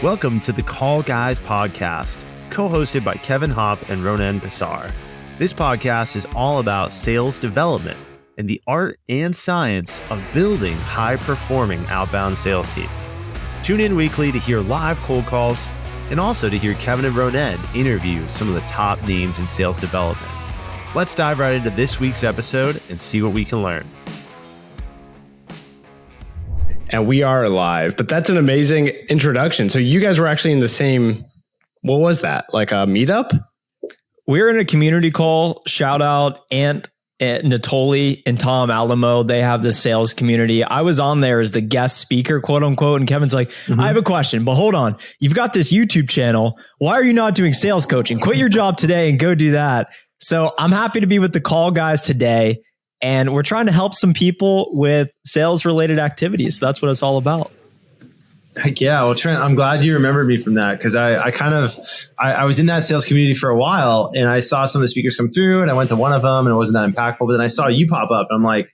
Welcome to the Call Guys podcast, co-hosted by Kevin Hopp and Ronen Pessar. This podcast is all about sales development and the art and science of building high-performing outbound sales teams. Tune in weekly to hear live cold calls and also to hear Kevin and Ronen interview some of the top names in sales development. Let's dive right into this week's episode and see what we can learn. And we are live, but that's an amazing introduction. So you guys were actually in the same, what was that? Like a meetup? We're in a community call. Shout out Ant Natoli and Tom Alamo. They have this sales community. I was on there as the guest speaker, quote unquote. And Kevin's like, I have a question, but hold on. You've got this YouTube channel. Why are you not doing sales coaching? Quit your job today and go do that. So I'm happy to be with the Call Guys today. And we're trying to help some people with sales related activities. That's what it's all about. Heck yeah. Well, Trent, I'm glad you remembered me from that because I was in that sales community for a while and I saw some of the speakers come through and I went to one of them and it wasn't that impactful. But then I saw you pop up and I'm like,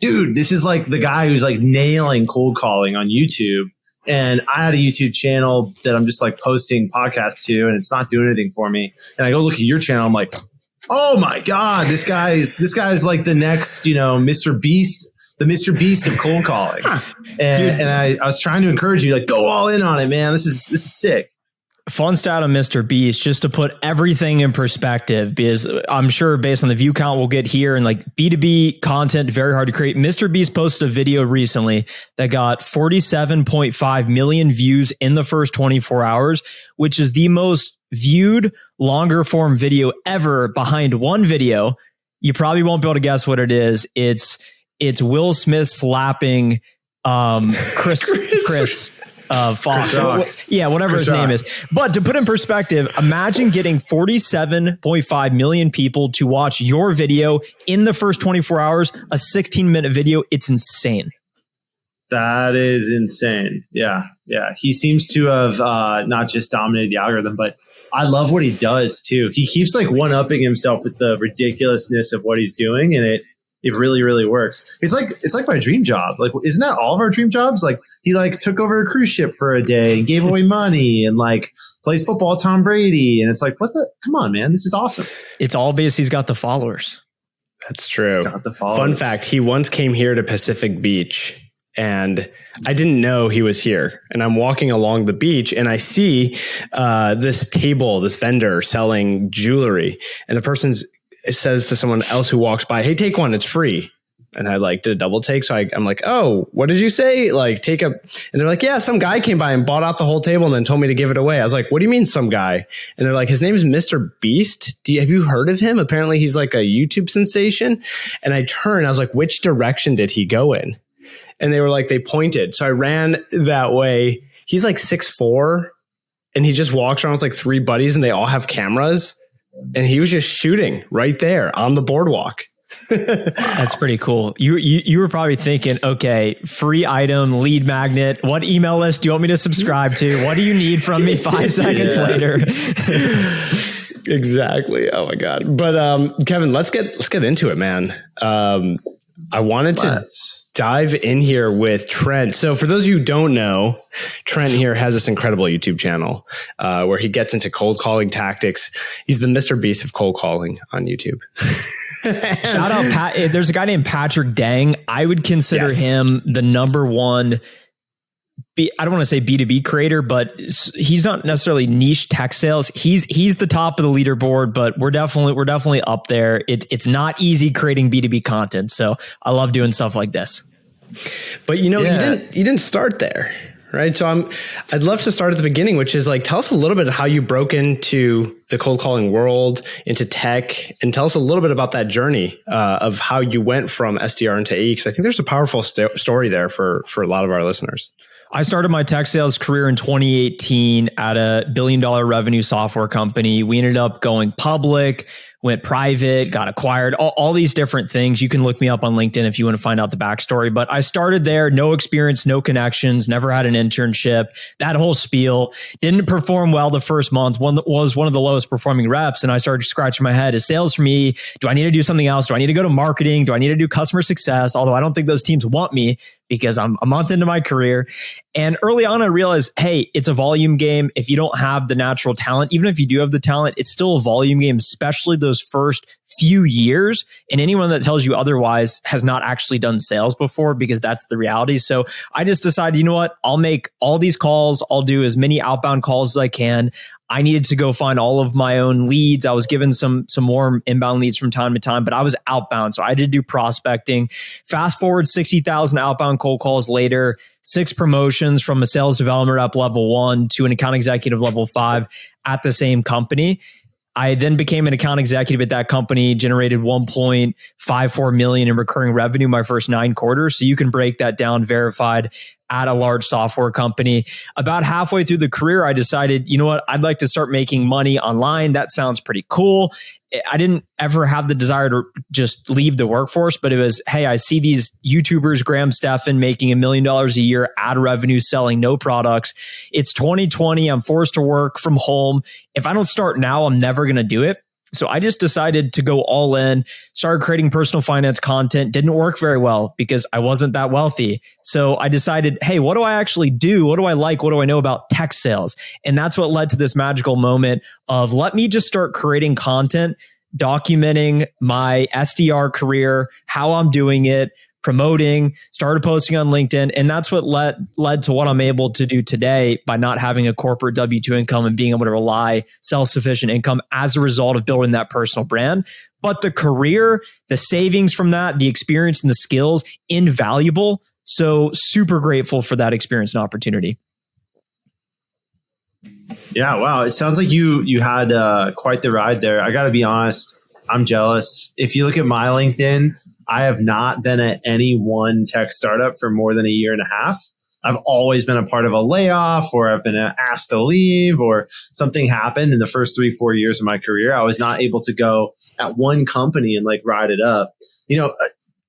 dude, this is like the guy who's like nailing cold calling on YouTube. And I had a YouTube channel that I'm just like posting podcasts to and it's not doing anything for me. And I go look at your channel. I'm like, oh my God, this guy's like the next, Mr. Beast, the Mr. Beast of cold calling. And I was trying to encourage you, like, go all in on it, man. This is sick. Fun stat on Mr. Beast, just to put everything in perspective, because I'm sure based on the view count we'll get here and like B2B content, very hard to create. Mr. Beast posted a video recently that got 47.5 million views in the first 24 hours, which is the most viewed longer form video ever behind one video. You probably won't be able to guess what it is. It's Will Smith slapping Chris Fox. Whatever his name is. But to put in perspective, imagine getting 47.5 million people to watch your video in the first 24 hours, a 16-minute video. It's insane. That is insane. Yeah. He seems to have not just dominated the algorithm, but I love what he does too. He keeps like one-upping himself with the ridiculousness of what he's doing, and it really, really works. It's like my dream job. Like, isn't that all of our dream jobs? Like, he like took over a cruise ship for a day and gave away money and like plays football with Tom Brady. And it's like, come on, man, this is awesome. It's all because he's got the followers. That's true. He's got the followers. Fun fact, he once came here to Pacific Beach and I didn't know he was here. And I'm walking along the beach and I see this vendor selling jewelry. And the person says to someone else who walks by, hey, take one, it's free. And I like did a double take. So I'm like, oh, what did you say? Like take a, and they're like, yeah, some guy came by and bought out the whole table and then told me to give it away. I was like, what do you mean some guy? And they're like, his name is Mr. Beast. Have you heard of him? Apparently he's like a YouTube sensation. And I turned, I was like, which direction did he go in? And they were like, they pointed. So I ran that way. He's like 6'4" and he just walks around with like 3 buddies and they all have cameras. And he was just shooting right there on the boardwalk. That's pretty cool. You were probably thinking, okay, free item, lead magnet. What email list do you want me to subscribe to? What do you need from me 5 seconds later? Exactly. Oh my God. But Kevin, let's get into it, man. I wanted to dive in here with Trent. So for those of you who don't know, Trent here has this incredible YouTube channel where he gets into cold calling tactics. He's the Mr. Beast of cold calling on YouTube. Shout out Pat. There's a guy named Patrick Dang. I would consider him the number one. I don't want to say B2B creator, but he's not necessarily niche tech sales. He's the top of the leaderboard, but we're definitely up there. It's not easy creating B2B content. So I love doing stuff like this. But you didn't start there, right? So I'd love to start at the beginning, which is like, tell us a little bit of how you broke into the cold calling world, into tech, and tell us a little bit about that journey of how you went from SDR into AE, because I think there's a powerful story there for a lot of our listeners. I started my tech sales career in 2018 at a $1 billion revenue software company. We ended up going public, went private, got acquired, all these different things. You can look me up on LinkedIn if you want to find out the backstory. But I started there, no experience, no connections, never had an internship, that whole spiel. Didn't perform well the first month. Was one of the lowest performing reps. And I started scratching my head. Is sales for me? Do I need to do something else? Do I need to go to marketing? Do I need to do customer success? Although I don't think those teams want me. because I'm a month into my career. And early on, I realized, hey, it's a volume game. If you don't have the natural talent, even if you do have the talent, it's still a volume game, especially those first few years. And anyone that tells you otherwise has not actually done sales before, because that's the reality. So I just decided, you know what? I'll make all these calls. I'll do as many outbound calls as I can. I needed to go find all of my own leads. I was given some more inbound leads from time to time, but I was outbound. So I did do prospecting. Fast forward 60,000 outbound cold calls later, 6 promotions from a sales development rep level 1 to an account executive level 5 at the same company. I then became an account executive at that company, generated 1.54 million in recurring revenue my first 9 quarters. So you can break that down verified at a large software company. About halfway through the career, I decided, you know what, I'd like to start making money online. That sounds pretty cool. I didn't ever have the desire to just leave the workforce, but it was, hey, I see these YouTubers, Graham Stephan, making $1 million a year, ad revenue, selling no products. It's 2020. I'm forced to work from home. If I don't start now, I'm never going to do it. So I just decided to go all in, started creating personal finance content. Didn't work very well because I wasn't that wealthy. So I decided, hey, what do I actually do? What do I like? What do I know about tech sales? And that's what led to this magical moment of, let me just start creating content, documenting my SDR career, how I'm doing it, promoting, started posting on LinkedIn. And that's what led to what I'm able to do today by not having a corporate W-2 income and being able to rely self-sufficient income as a result of building that personal brand. But the career, the savings from that, the experience and the skills, invaluable. So super grateful for that experience and opportunity. Yeah, wow. It sounds like you had quite the ride there. I got to be honest, I'm jealous. If you look at my LinkedIn, I have not been at any one tech startup for more than 1.5 years. I've always been a part of a layoff, or I've been asked to leave, or something happened in the first 3-4 years of my career. I was not able to go at one company and like ride it up. You know,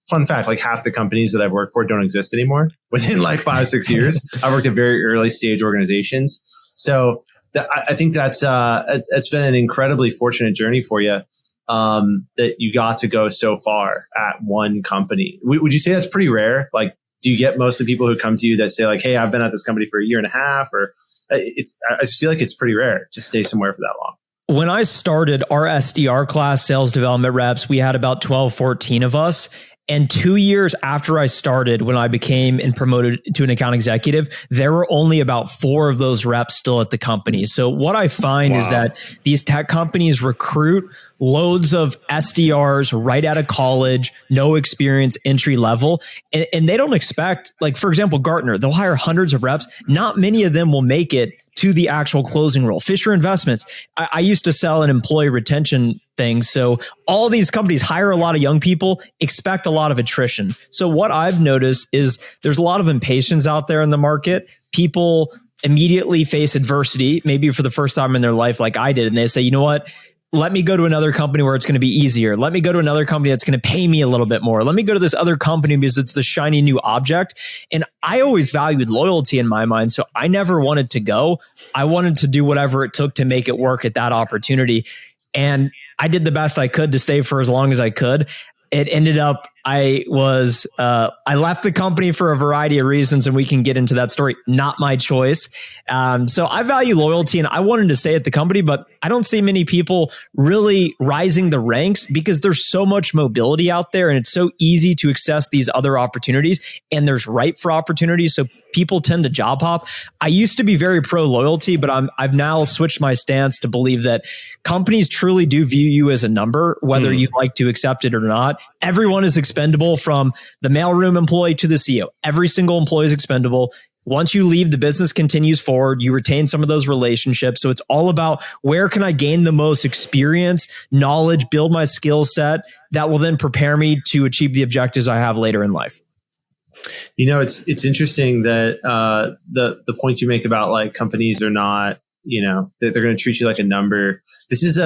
fun fact, like half the companies that I've worked for don't exist anymore within like 5-6 years. I worked at very early stage organizations. So I think that's it's been an incredibly fortunate journey for you. That you got to go so far at one company. Would you say that's pretty rare? Like, do you get mostly people who come to you that say like, hey, I've been at this company for 1.5 years, or I just feel like it's pretty rare to stay somewhere for that long. When I started our SDR class, sales development reps, we had about 12, 14 of us. And 2 years after I started, when I became and promoted to an account executive, there were only about 4 of those reps still at the company. So what I find is that these tech companies recruit loads of SDRs right out of college, no experience, entry level. And they don't expect, like, for example, Gartner, they'll hire hundreds of reps. Not many of them will make it to the actual closing role. Fisher Investments, I used to sell an employee retention thing. So all these companies hire a lot of young people, expect a lot of attrition. So what I've noticed is there's a lot of impatience out there in the market. People immediately face adversity, maybe for the first time in their life, like I did. And they say, you know what? Let me go to another company where it's going to be easier. Let me go to another company that's going to pay me a little bit more. Let me go to this other company because it's the shiny new object. And I always valued loyalty in my mind. So I never wanted to go. I wanted to do whatever it took to make it work at that opportunity. And I did the best I could to stay for as long as I could. It ended up, I left the company for a variety of reasons, and we can get into that story. Not my choice. So I value loyalty, and I wanted to stay at the company, but I don't see many people really rising the ranks because there's so much mobility out there, and it's so easy to access these other opportunities, and there's ripe for opportunities. So people tend to job hop. I used to be very pro loyalty, but I've now switched my stance to believe that companies truly do view you as a number, whether you like to accept it or not. Everyone is expendable, from the mailroom employee to the CEO. Every single employee is expendable. Once you leave, the business continues forward. You retain some of those relationships. So it's all about, where can I gain the most experience, knowledge, build my skill set that will then prepare me to achieve the objectives I have later in life. You know, it's interesting that the point you make about like companies are not, you know, they're going to treat you like a number. This is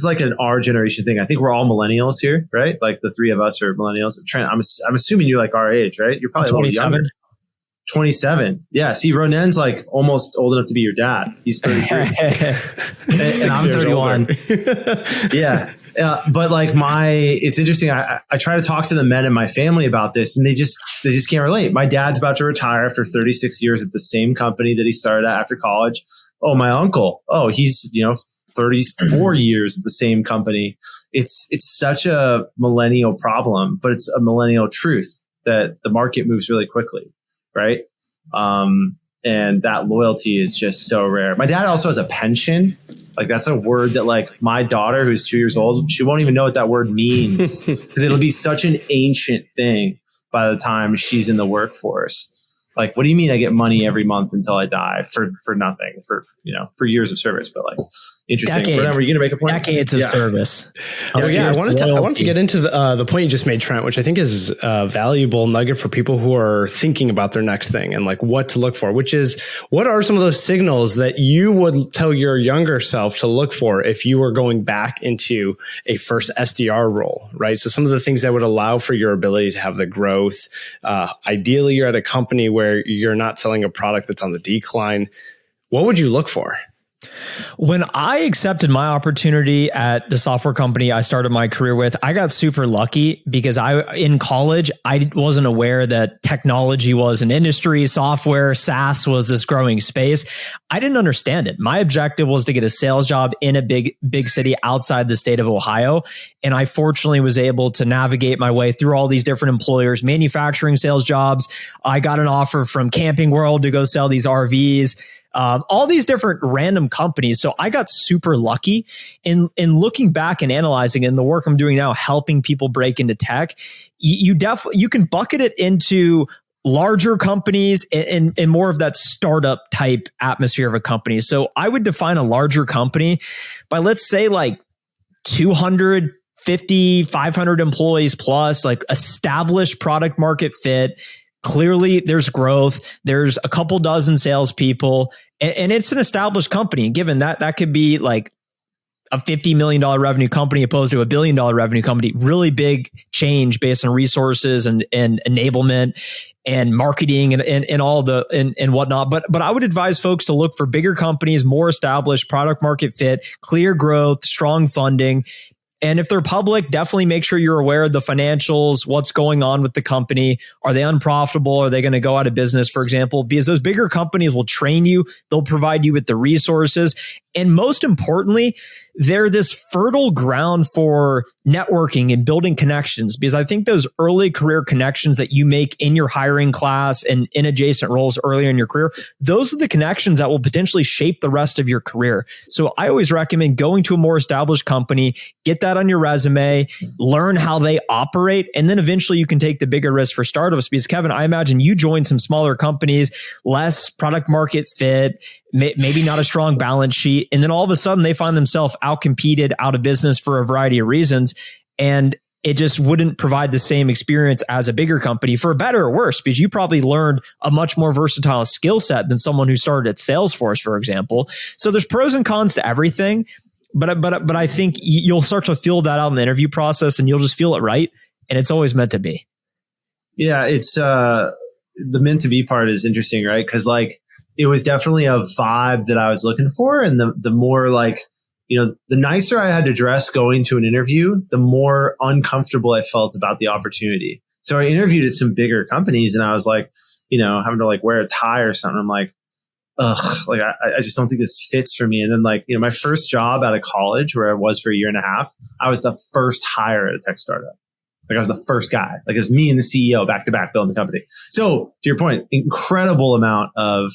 like an our generation thing. I think we're all millennials here, right? Like the 3 of us are millennials. Trent, I'm assuming you're like our age, right? You're probably 27. A little younger. 27. Yeah. See, Ronen's like almost old enough to be your dad. He's 33. and I'm 31. Yeah. But like it's interesting. I try to talk to the men in my family about this, and they just can't relate. My dad's about to retire after 36 years at the same company that he started at after college. Oh, my uncle. Oh, he's 34 years at the same company. It's such a millennial problem, but it's a millennial truth that the market moves really quickly, right? And that loyalty is just so rare. My dad also has a pension. Like that's a word that like my daughter, who's 2 years old, she won't even know what that word means because it'll be such an ancient thing by the time she's in the workforce. Like, what do you mean I get money every month until I die for nothing, for years of service? But like, interesting. Decades. Were you going to make a point? Decades of service. I wanted to get into the point you just made, Trent, which I think is a valuable nugget for people who are thinking about their next thing and like what to look for, which is what are some of those signals that you would tell your younger self to look for if you were going back into a first SDR role, right? So some of the things that would allow for your ability to have the growth. Ideally, you're at a company where you're not selling a product that's on the decline. What would you look for? When I accepted my opportunity at the software company I started my career with, I got super lucky because in college, I wasn't aware that technology was an industry, software, SaaS was this growing space. I didn't understand it. My objective was to get a sales job in a big city outside the state of Ohio. And I fortunately was able to navigate my way through all these different employers, manufacturing sales jobs. I got an offer from Camping World to go sell these RVs. All these different random companies. So I got super lucky in looking back and analyzing in the work I'm doing now, helping people break into tech. You can bucket it into larger companies and more of that startup type atmosphere of a company. So I would define a larger company by, let's say, like 250, 500 employees plus, like established product market fit. Clearly, there's growth. There's a couple dozen salespeople, and it's an established company. And given that could be like a $50 million revenue company opposed to $1 billion revenue company, really big change based on resources and enablement and marketing and all and whatnot. But I would advise folks to look for bigger companies, more established product market fit, clear growth, strong funding. And if they're public, definitely make sure you're aware of the financials, what's going on with the company. Are they unprofitable? Are they going to go out of business, for example? Because those bigger companies will train you. They'll provide you with the resources. And most importantly, they're this fertile ground for networking and building connections, because I think those early career connections that you make in your hiring class and in adjacent roles earlier in your career, those are the connections that will potentially shape the rest of your career. So I always recommend going to a more established company, get that on your resume, learn how they operate, and then eventually you can take the bigger risk for startups. Because Kevin, I imagine you joined some smaller companies, less product market fit, maybe not a strong balance sheet. And then all of a sudden they find themselves outcompeted, out of business for a variety of reasons. And it just wouldn't provide the same experience as a bigger company, for better or worse, because you probably learned a much more versatile skill set than someone who started at Salesforce, for example. So there's pros and cons to everything. But I think you'll start to feel that out in the interview process, and you'll just feel it right. And it's always meant to be. Yeah, it's the meant to be part is interesting, right? Because like, it was definitely a vibe that I was looking for. And the more like, the nicer I had to dress going to an interview, the more uncomfortable I felt about the opportunity. So I interviewed at some bigger companies, and I was like, having to like wear a tie or something. I'm like, ugh, like I just don't think this fits for me. And then like, my first job out of college, where I was for a year and a half, I was the first hire at a tech startup. Like I was the first guy. Like it was me and the CEO back to back building the company. So to your point, incredible amount of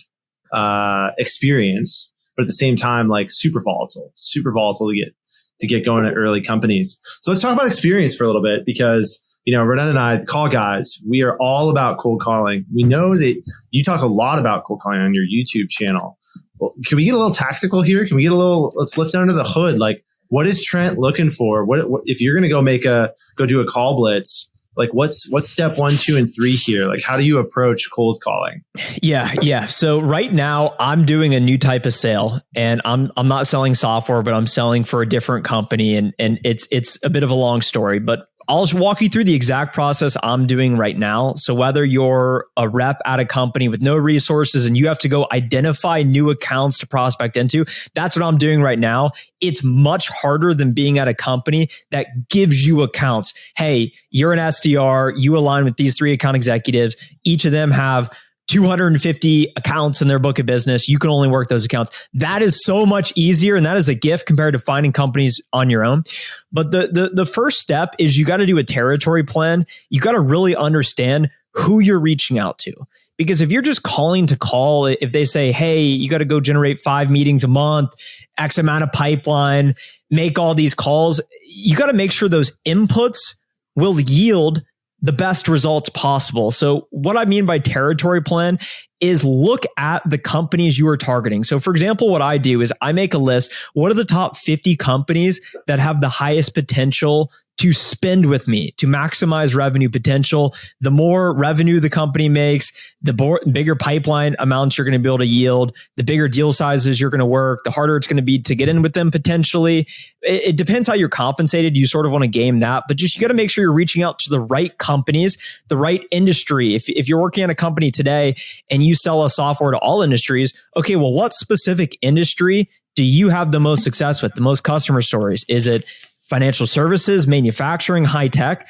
experience, but at the same time, like super volatile to get going at early companies. So let's talk about experience for a little bit, because, Ronen and I, the call guys, we are all about cold calling. We know that you talk a lot about cold calling on your YouTube channel. Well, can we get a little tactical here? Can we get let's lift under the hood. Like, what is Trent looking for? What if you're going to go do a call blitz? Like what's step 1, 2, and 3 here? Like, how do you approach cold calling? Yeah. So right now I'm doing a new type of sale, and I'm not selling software, but I'm selling for a different company. And it's a bit of a long story, but I'll just walk you through the exact process I'm doing right now. So whether you're a rep at a company with no resources and you have to go identify new accounts to prospect into, that's what I'm doing right now. It's much harder than being at a company that gives you accounts. Hey, you're an SDR, you align with these 3 account executives. Each of them have 250 accounts in their book of business. You can only work those accounts. That is so much easier. And that is a gift compared to finding companies on your own. But the first step is you got to do a territory plan. You got to really understand who you're reaching out to. Because if you're just calling to call, if they say, hey, you got to go generate 5 meetings a month, X amount of pipeline, make all these calls, you got to make sure those inputs will yield the best results possible. So what I mean by territory plan is look at the companies you are targeting. So for example, what I do is I make a list. What are the top 50 companies that have the highest potential to spend with me, to maximize revenue potential? The more revenue the company makes, the bigger pipeline amounts you're going to be able to yield, the bigger deal sizes you're going to work, the harder it's going to be to get in with them potentially. It depends how you're compensated. You sort of want to game that, but just you got to make sure you're reaching out to the right companies, the right industry. If you're working at a company today and you sell a software to all industries, okay, well, what specific industry do you have the most success with, the most customer stories? Is it financial services, manufacturing, high tech?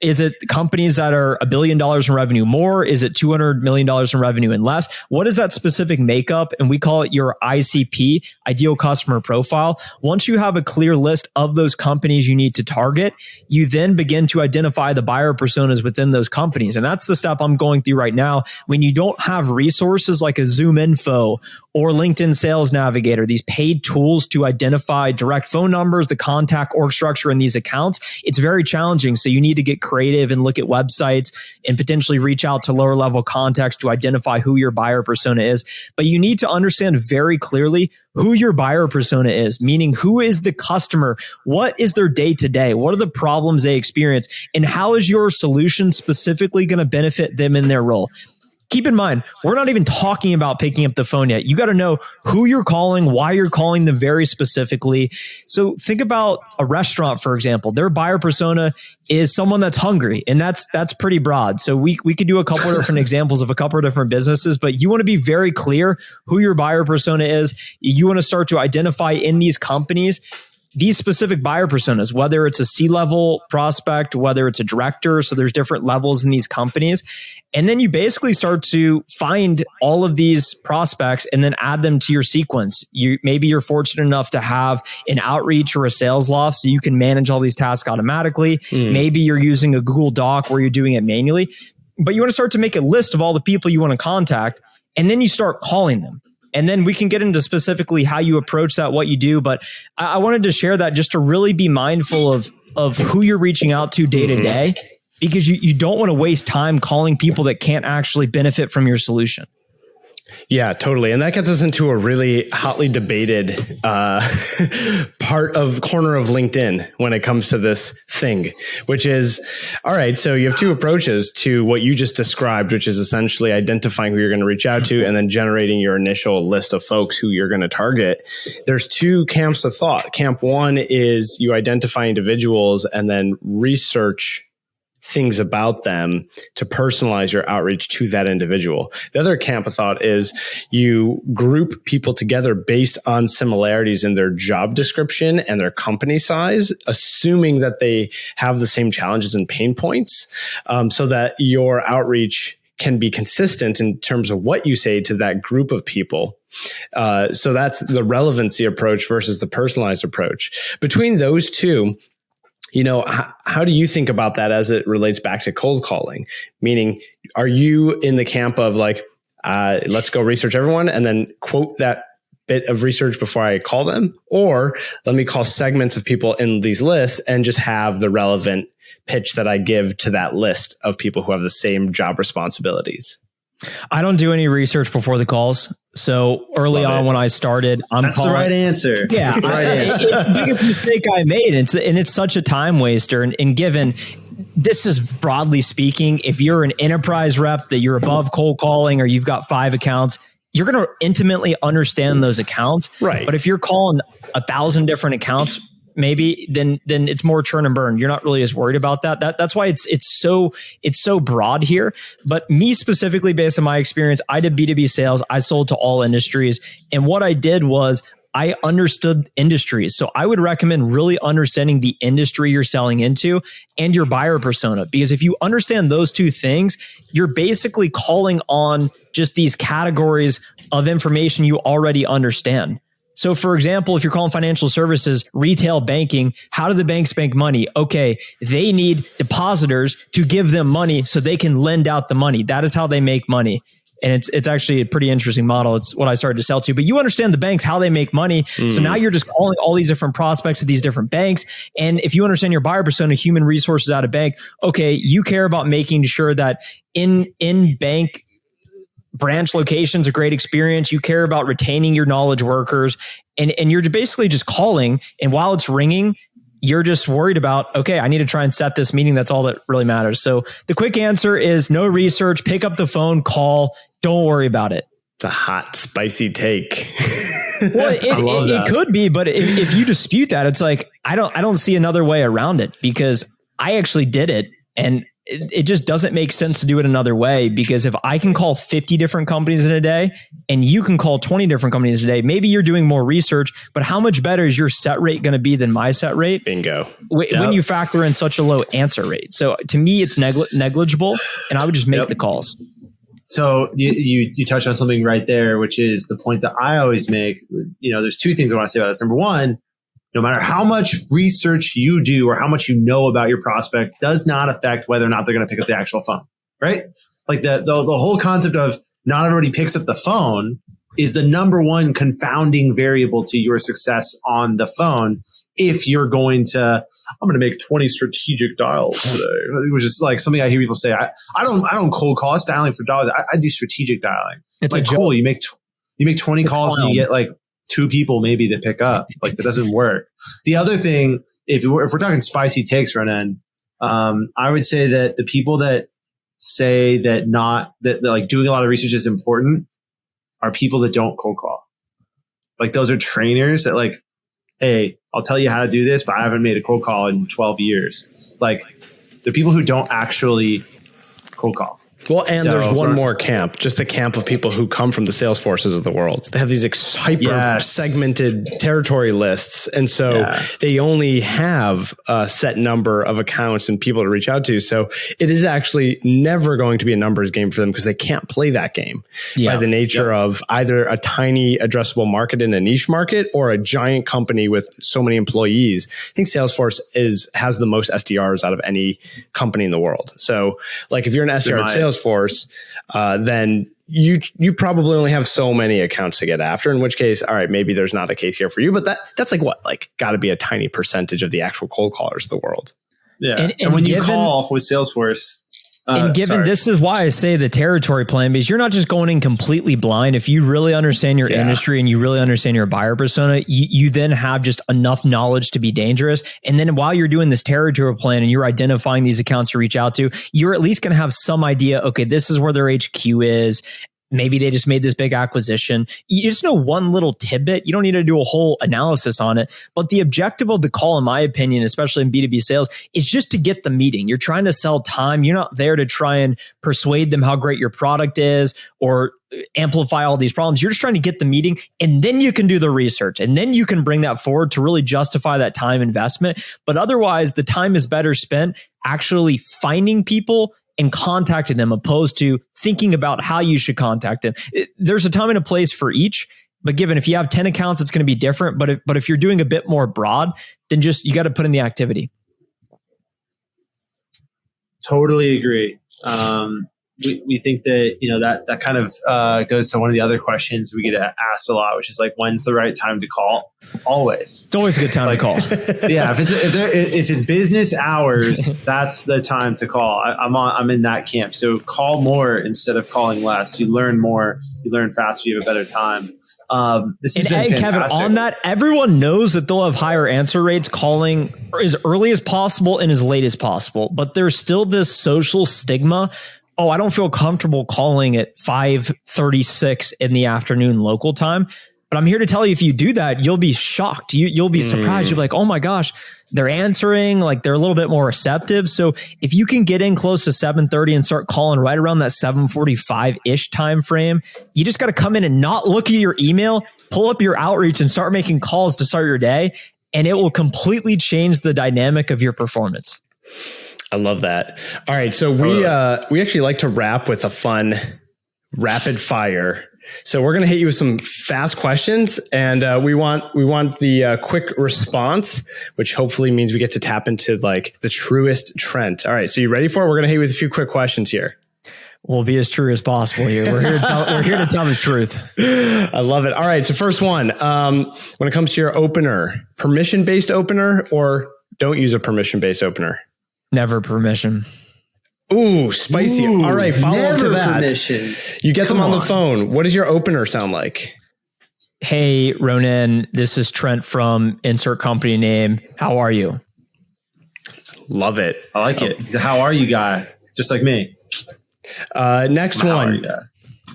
Is it companies that are $1 billion in revenue more? Is it $200 million in revenue and less? What is that specific makeup? And we call it your ICP, ideal customer profile. Once you have a clear list of those companies you need to target, you then begin to identify the buyer personas within those companies. And that's the step I'm going through right now. When you don't have resources like a Zoom Info or LinkedIn Sales Navigator, these paid tools to identify direct phone numbers, the contact org structure in these accounts, it's very challenging. So you need to get creative and look at websites and potentially reach out to lower level contacts to identify who your buyer persona is. But you need to understand very clearly who your buyer persona is, meaning who is the customer? What is their day to day? What are the problems they experience? And how is your solution specifically going to benefit them in their role? Keep in mind, we're not even talking about picking up the phone yet. You got to know who you're calling, why you're calling them very specifically. So think about a restaurant, for example. Their buyer persona is someone that's hungry, and that's pretty broad. So we could do a couple of different examples of a couple of different businesses, but you want to be very clear who your buyer persona is. You want to start to identify in these companies these specific buyer personas, whether it's a C-level prospect, whether it's a director. So there's different levels in these companies. And then you basically start to find all of these prospects and then add them to your sequence. Maybe you're fortunate enough to have an outreach or a sales loft so you can manage all these tasks automatically. Maybe you're using a Google Doc where you're doing it manually, but you want to start to make a list of all the people you want to contact, and then you start calling them. And then we can get into specifically how you approach that, what you do. But I wanted to share that just to really be mindful of who you're reaching out to day to day, because you don't want to waste time calling people that can't actually benefit from your solution. Yeah, totally. And that gets us into a really hotly debated corner of LinkedIn when it comes to this thing, which is, all right, so you have 2 approaches to what you just described, which is essentially identifying who you're going to reach out to and then generating your initial list of folks who you're going to target. There's 2 camps of thought. Camp 1 is you identify individuals and then research things about them to personalize your outreach to that individual. The other camp of thought is you group people together based on similarities in their job description and their company size, assuming that they have the same challenges and pain points, so that your outreach can be consistent in terms of what you say to that group of people. So that's the relevancy approach versus the personalized approach. Between those 2, how do you think about that as it relates back to cold calling? Meaning, are you in the camp of like, let's go research everyone and then quote that bit of research before I call them? Or let me call segments of people in these lists and just have the relevant pitch that I give to that list of people who have the same job responsibilities? I don't do any research before the calls. So early on when I started, That's the right answer. Yeah, That's the right answer. It's the biggest mistake I made. And it's such a time waster. And given this is broadly speaking, if you're an enterprise rep that you're above cold calling or you've got 5 accounts, you're going to intimately understand those accounts. Right. But if you're calling 1,000 different accounts, maybe, then it's more churn and burn. You're not really as worried about that. That's why it's so broad here. But me specifically, based on my experience, I did B2B sales. I sold to all industries. And what I did was I understood industries. So I would recommend really understanding the industry you're selling into and your buyer persona, because if you understand those two things, you're basically calling on just these categories of information you already understand. So for example, if you're calling financial services, retail banking, how do the banks make money? Okay, they need depositors to give them money so they can lend out the money. That is how they make money. And it's actually a pretty interesting model. It's what I started to sell to. But you understand the banks, how they make money. So now you're just calling all these different prospects of these different banks. And if you understand your buyer persona, human resources at a bank, okay, you care about making sure that in bank branch location's a great experience. You care about retaining your knowledge workers. And you're basically just calling. And while it's ringing, you're just worried about, okay, I need to try and set this meeting. That's all that really matters. So the quick answer is no research, pick up the phone, call, don't worry about it. It's a hot, spicy take. Well, it could be, but if you dispute that, it's like, I don't see another way around it, because I actually did it, and it just doesn't make sense to do it another way. Because if I can call 50 different companies in a day and you can call 20 different companies a day, maybe you're doing more research, but how much better is your set rate going to be than my set rate? Bingo. When you factor in such a low answer rate. So to me, it's negligible, and I would just make the calls. So you touched on something right there, which is the point that I always make. There's two things I want to say about this. Number one, no matter how much research you do or how much you know about your prospect does not affect whether or not they're going to pick up the actual phone, right? Like the whole concept of not everybody picks up the phone is the number one confounding variable to your success on the phone. If you're I'm going to make 20 strategic dials today, which is like something I hear people say. I don't cold call. It's dialing for dollars. I do strategic dialing. It's like cool. You make 20 calls and you get like 2 people maybe that pick up. Like that doesn't work. The other thing, if we're talking spicy takes, Ronen, I would say that the people that say that like doing a lot of research is important are people that don't cold call. Like those are trainers that like, hey, I'll tell you how to do this, but I haven't made a cold call in 12 years. Like the people who don't actually cold call. Well, and there's one more camp, just the camp of people who come from the sales forces of the world. They have these hyper segmented territory lists. And so they only have a set number of accounts and people to reach out to. So it is actually never going to be a numbers game for them, because they can't play that game by the nature of either a tiny addressable market in a niche market or a giant company with so many employees. I think Salesforce has the most SDRs out of any company in the world. So like if you're an SDR at Salesforce, then you probably only have so many accounts to get after, in which case, all right, maybe there's not a case here for you, but that's like got to be a tiny percentage of the actual cold callers of the world. Yeah. And when you call with Salesforce, this is why I say the territory plan, because you're not just going in completely blind. If you really understand your industry and you really understand your buyer persona, you then have just enough knowledge to be dangerous. And then while you're doing this territory plan and you're identifying these accounts to reach out to, you're at least going to have some idea, okay, this is where their HQ is. Maybe they just made this big acquisition. You just know one little tidbit. You don't need to do a whole analysis on it. But the objective of the call, in my opinion, especially in B2B sales, is just to get the meeting. You're trying to sell time. You're not there to try and persuade them how great your product is or amplify all these problems. You're just trying to get the meeting, and then you can do the research, and then you can bring that forward to really justify that time investment. But otherwise, the time is better spent actually finding people and contacting them, opposed to thinking about how you should contact them. There's a time and a place for each, but given if you have 10 accounts, it's going to be different. But if you're doing a bit more broad, then just, you got to put in the activity. Totally agree. We think that, that kind of goes to one of the other questions we get asked a lot, which is like, when's the right time to call? Always. It's always a good time to call. Yeah. If it's business hours, that's the time to call. I'm in that camp. So call more instead of calling less. You learn more, you learn faster, you have a better time. This has been fantastic. Kevin, on that, everyone knows that they'll have higher answer rates calling as early as possible and as late as possible, but there's still this social stigma. Oh, I don't feel comfortable calling at 5:36 in the afternoon local time. But I'm here to tell you, if you do that, you'll be shocked. You'll be surprised. You'll be like, oh my gosh, they're answering, like they're a little bit more receptive. So if you can get in close to 7:30 and start calling right around that 7:45-ish time frame, you just got to come in and not look at your email, pull up your outreach and start making calls to start your day. And it will completely change the dynamic of your performance. I love that. All right. So we actually like to wrap with a fun rapid fire. So we're going to hit you with some fast questions, and we want the quick response, which hopefully means we get to tap into like the truest Trent. All right. So you ready for it? We're going to hit you with a few quick questions here. We'll be as true as possible here. We're here to tell the truth. I love it. All right. So first one, when it comes to your opener, permission-based opener or don't use a permission-based opener? Never permission. Ooh, spicy. All right. Follow up to that. Permission. You get them on the phone. What does your opener sound like? Hey, Ronen, this is Trent from insert company name. How are you? Love it. I like it. He's a how are you guy, just like me. Next one.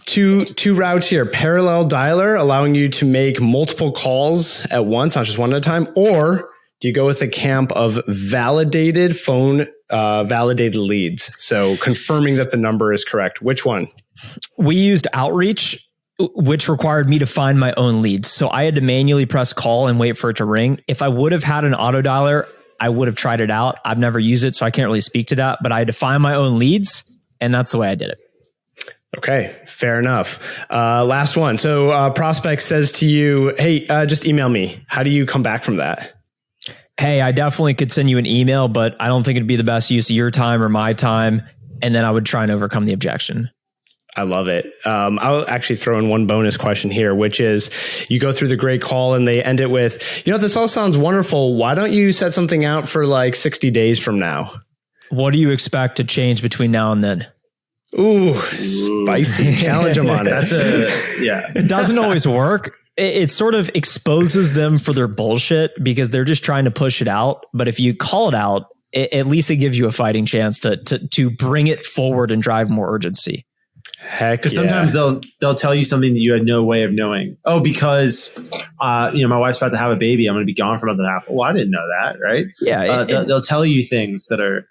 Two routes here. Parallel dialer, allowing you to make multiple calls at once, not just one at a time. Or do you go with a camp of validated phone, validated leads? So confirming that the number is correct. Which one? We used outreach, which required me to find my own leads. So I had to manually press call and wait for it to ring. If I would have had an auto dialer, I would have tried it out. I've never used it, so I can't really speak to that. But I had to find my own leads. And that's the way I did it. Okay, fair enough. Last one. So prospect says to you, hey, just email me. How do you come back from that? Hey, I definitely could send you an email, but I don't think it'd be the best use of your time or my time. And then I would try and overcome the objection. I love it. I'll actually throw in one bonus question here, which is you go through the great call and they end it with, this all sounds wonderful. Why don't you set something out for like 60 days from now? What do you expect to change between now and then? Ooh, spicy. Challenge them on it. It doesn't always work. It sort of exposes them for their bullshit because they're just trying to push it out. But if you call it out, at least it gives you a fighting chance to bring it forward and drive more urgency. Heck, because sometimes they'll tell you something that you had no way of knowing. Oh, because my wife's about to have a baby, I'm going to be gone for a month and a half. Well, I didn't know that, right? Yeah, they'll tell you things that are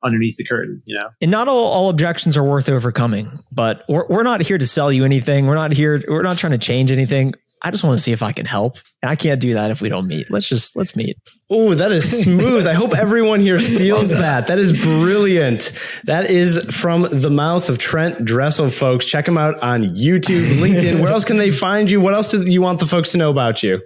underneath the curtain, And not all objections are worth overcoming. But we're not here to sell you anything. We're not trying to change anything. I just want to see if I can help. And I can't do that if we don't meet. Let's meet. Oh, that is smooth. I hope everyone here steals that. That is brilliant. That is from the mouth of Trent Dressel, folks. Check him out on YouTube, LinkedIn. Where else can they find you? What else do you want the folks to know about you?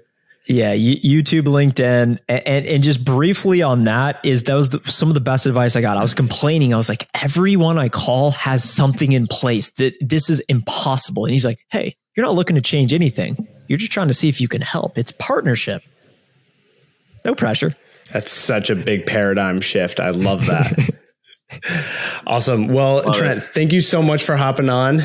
Yeah, YouTube, LinkedIn, and just briefly on that was some of the best advice I got. I was complaining. I was like, everyone I call has something in place that this is impossible. And he's like, hey, you're not looking to change anything. You're just trying to see if you can help. It's partnership. No pressure. That's such a big paradigm shift. I love that. Awesome. Well, Trent, thank you so much for hopping on.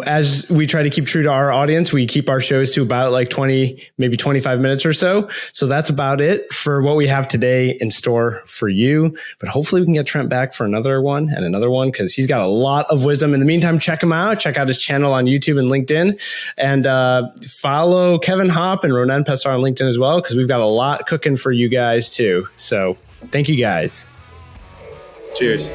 As we try to keep true to our audience, we keep our shows to about like 20, maybe 25 minutes or so. So that's about it for what we have today in store for you. But hopefully we can get Trent back for another one because he's got a lot of wisdom. In the meantime, check him out. Check out his channel on YouTube and LinkedIn, and follow Kevin Hopp and Ronen Pessar on LinkedIn as well, because we've got a lot cooking for you guys too. So thank you guys. Cheers.